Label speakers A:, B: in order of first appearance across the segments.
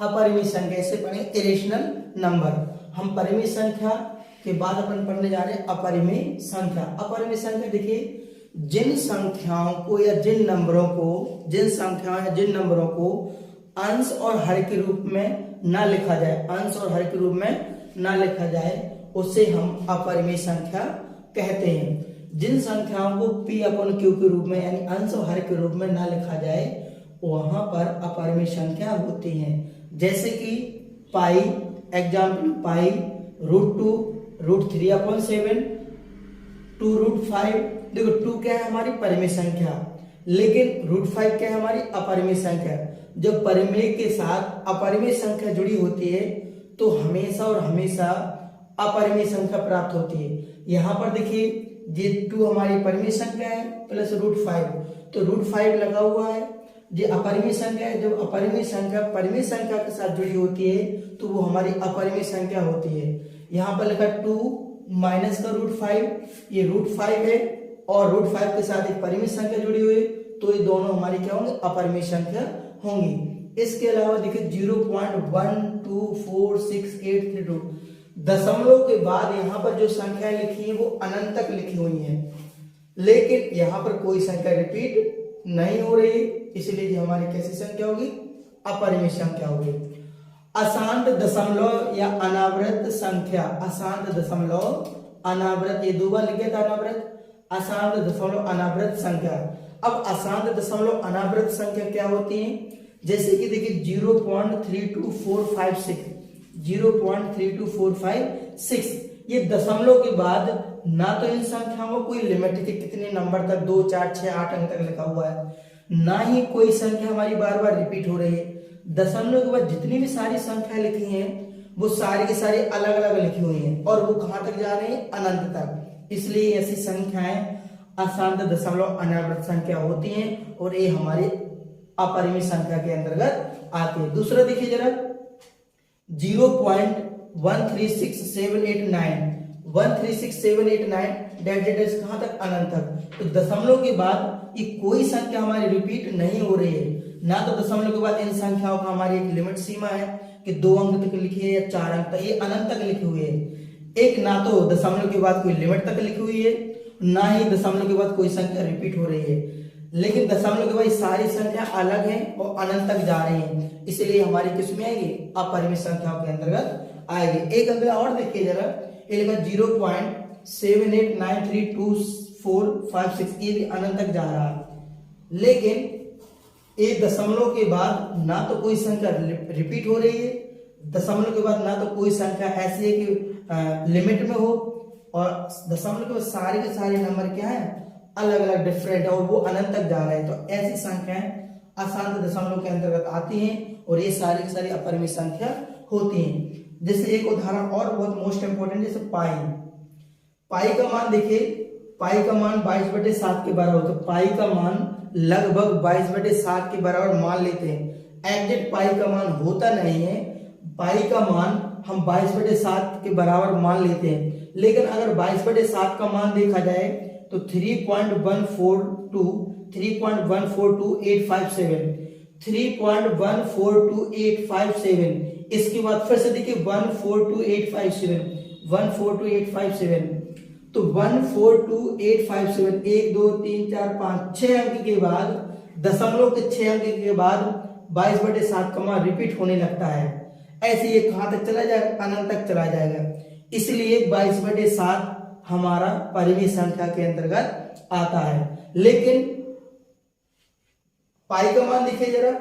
A: अपरिमेय संख्या, इसे पढ़ेंगे इरेशनल नंबर। हम परिमेय संख्या के बाद अपन पढ़ने जा रहे हैं अपरिमेय संख्या। अपरिमेय संख्या देखिए, जिन संख्याओं को या जिन नंबरों को अंश और हर के रूप में ना लिखा जाए, अंश और हर के रूप में ना लिखा जाए, उसे हम अपरिमेय संख्या कहते हैं। जिन संख्याओं को p अपॉन q के रूप में यानी अंश और हर के रूप में ना लिखा जाए, वहां पर अपरिमेय संख्या होती हैं। जैसे कि पाई, एग्जाम्पल पाई, √2, √3/7, 2√5। देखो 2 क्या है हमारी परिमेय संख्या, लेकिन √5 क्या है हमारी अपरिमेय संख्या। जब परिमेय के साथ अपरिमेय संख्या जुड़ी होती है तो हमेशा और हमेशा अपरिमेय संख्या प्राप्त होती है। यहाँ पर देखिए ये 2 हमारी परिमेय संख्या है प्लस √5, तो √5 लगा हुआ है। ये अपरिमेय संख्या है। जब अपरिमेय संख्या परिमेय संख्या के साथ जुड़ी होती है तो वो हमारी अपरिमेय संख्या होती है। यहाँ पर लिखा 2 माइनस का √5, ये √5 है और √5 के साथ एक परिमेय संख्या जुड़ी हुई है, तो ये दोनों हमारी क्या होंगे, अपरिमेय संख्या होंगी। इसके अलावा देखिए 0.1246832, दशमलव के बाद यहाँ पर जो संख्या लिखी है वो अनंत तक लिखी हुई है, लेकिन यहाँ पर कोई संख्या रिपीट नहीं हो रही, इसलिए ये हमारी कैसी संख्या होगी, अपरिमेय संख्या होगी। अशांत दशमलव या अनावृत संख्या, अशांत दशमलव अनावृत, ये 2 बार लिख गया था अनावृत, अशांत दशमलव अनावृत संख्या। अब अशांत दशमलव अनावृत संख्या क्या होती है, जैसे कि देखिए 0.32456, 0.32456, ये दशमलव के बाद ना तो इन संख्याओं को कोई लिमिट है कि कितने नंबर तक, 2, 4, 6, 8 अंक तक लिखा हुआ है, ना ही कोई संख्या हमारी बार बार रिपीट हो रही है। दशमलव के बाद जितनी भी सारी संख्या लिखी हैं वो सारी की सारी अलग अलग लिखी हुई हैं और वो कहां तक जा रही है, अनंत तक। इसलिए ऐसी संख्याएं अशांत दशमलव अनावृत संख्या होती हैं और ये हमारी अपरिमेय संख्या के अंतर्गत आती है। दूसरा देखिए जरा 0.136789, 136789 डेट कहां तक, अनंत तक। तो दशमलव के बाद ये कोई संख्या हमारी रिपीट नहीं हो रही है, ना तो दशमलव के बाद इन संख्याओं का हमारी एक लिमिट सीमा है कि 2 अंक तक लिखी है या 4 अंक तक, ये अनंत तक लिखी हुई है। एक ना तो दशमलव के बाद कोई लिमिट तक लिखी हुई है, ना ही दशमलव के बाद कोई संख्या रिपीट हो रही है, लेकिन दशमलव के बाद सारी संख्या अलग है और अनंत तक जा रही है, इसलिए हमारी किस में आएगी, अपरिमेय संख्याओं के अंतर्गत आएगी। एक अगला और देखिए जरा, ये लिखा 0.78932456, ये भी अनंत तक जा रहा है, लेकिन एक दशमलव के बाद ना तो कोई संख्या रिपीट हो रही है, दशमलव के बाद ना तो कोई संख्या ऐसी है कि लिमिट में हो, और दशमलव के बाद सारे के सारे नंबर क्या है, अलग अलग डिफरेंट है और वो अनंत तक जा रहे हैं। तो ऐसी संख्याएं अशांत दशमलव के अंतर्गत आती हैं और ये सारी की सारी अपरिमेय संख्या होती हैं। जैसे एक उदाहरण और बहुत मोस्ट इंपोर्टेंट, जैसे पाई, पाई का मान देखिए, पाई का मान 22/7 के बराबर, तो पाई का मान लगभग 22/7 के बराबर मान लेते हैं। एग्जैक्ट पाई का मान होता नहीं है, पाई का मान हम 22/7 के बराबर मान लेते हैं, लेकिन अगर 22/7 का मान देखा जाए तो 3.142857, 3.142857, इसके बाद फिर से देखिए 142,857, 142,857, तो 142,857, 1 2 3 4 5 6 अंक के बाद, दशमलव के 6 अंक के बाद 22/7 का मान रिपीट होने लगता है। ऐसे ये कहां तक चला जाएगा, अनंत तक चला जाएगा, इसलिए 22/7 हमारा परिमेय संख्या के अंतर्गत आता है। लेकिन पाई का मान देखिए जरा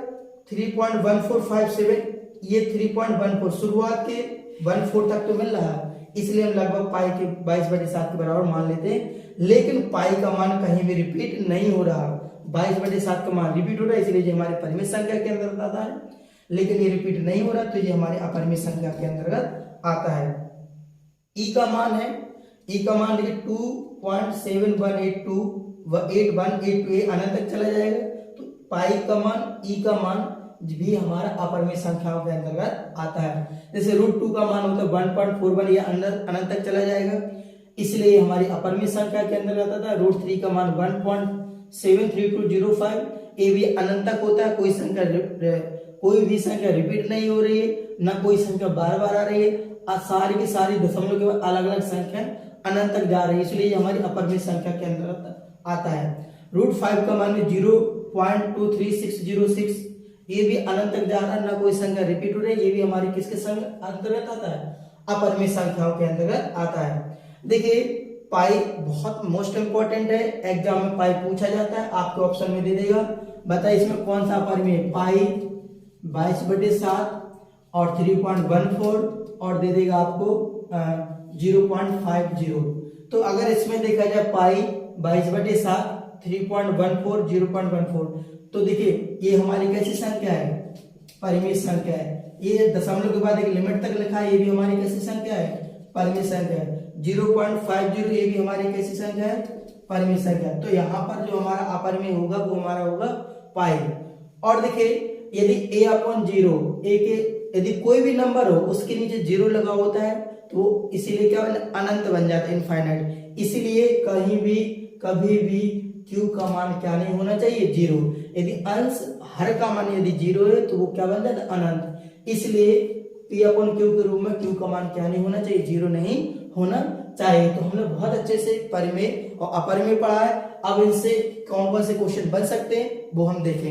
A: 3.1457, ये 3.14 शुरुआत के 14 तक तो मिल रहा है, इसलिए हम लगभग पाई के 22/7 के बराबर मान लेते हैं, लेकिन पाई का मान कहीं भी रिपीट नहीं हो रहा, 22/7 का मान रिपीट हो रहा है, इसलिए ये हमारे परिमेय संख्या के अंतर्गत आता है, लेकिन ये रिपीट नहीं हो रहा तो ये हमारे अपरिमेय संख्या के अंतर्गत आता है। ई का मान है, ई का मान देखिए 2.7182 ये अनंत तक चला जाएगा, तो पाई का मान, ई का मान भी हमारा अपरिमेय संख्याओं के अंतर्गत आता है। जैसे √2 का मान होता है 1.41, ये अनंत तक चला जाएगा, इसलिए हमारी अपरिमेय संख्या के अंतर्गत आता है। √3 का मान 1.73205, ये भी अनंत तक होता है, कोई संख्या कोई भी संख्या रिपीट नहीं हो रही है, ना कोई संख्या बार बार आ रही है, सारी की सारी दशमलव के बाद अलग अलग संख्या अनंत तक जा रही है, इसलिए ये हमारी अपरिमेय संख्या के अंतर्गत आता है। √5 का मान 0.23606, ये भी अनंत तक जा रहा है, ना कोई संख्या रिपीट हो रही है, ये भी हमारी किसके अंतर्गत आता है, अपरिमेय संख्याओं के अंतर्गत आता है। देखिए पाई बहुत मोस्ट इंपॉर्टेंट है, एग्जाम में पाई पूछा जाता है, आपके ऑप्शन में दे देगा, बताइए इसमें कौन सा अपरिमेय है। पाई 22/7 और 3.14 और दे देगा आपको 0.50। तो अगर इसमें देखा जाए पाई 22/7, 3.14, 0.14, तो देखिए ये हमारी कैसी संख्या है, परिमेय संख्या है। ये दशमलव के बाद एक लिमिट तक लिखा है, ये भी हमारी कैसी संख्या है, परिमेय संख्या है। 0.50 ये भी हमारी कैसी संख्या है, परिमेय संख्या। तो यहाँ पर जो हमारा अपरिमेय होगा वो हमारा होगा पाई। और देखिए यदि a/0, a के यदि कोई भी नंबर हो उसके नीचे 0 लगा होता है तो इसीलिए क्या अनंत बन जाता है, इनफाइनाइट। इसीलिए कहीं भी कभी भी q का मान क्या नहीं होना चाहिए, 0। यदि अंश हर का मान यदि 0 है तो वो क्या बन जाता है, अनंत। इसलिए p/q के रूप में q का मान क्या नहीं होना चाहिए, 0 नहीं होना चाहिए। तो हमने बहुत अच्छे से परिमेय और अपरिमेय पढ़ा है। अब इनसे कौन कौन से क्वेश्चन बन सकते हैं वो हम देखेंगे।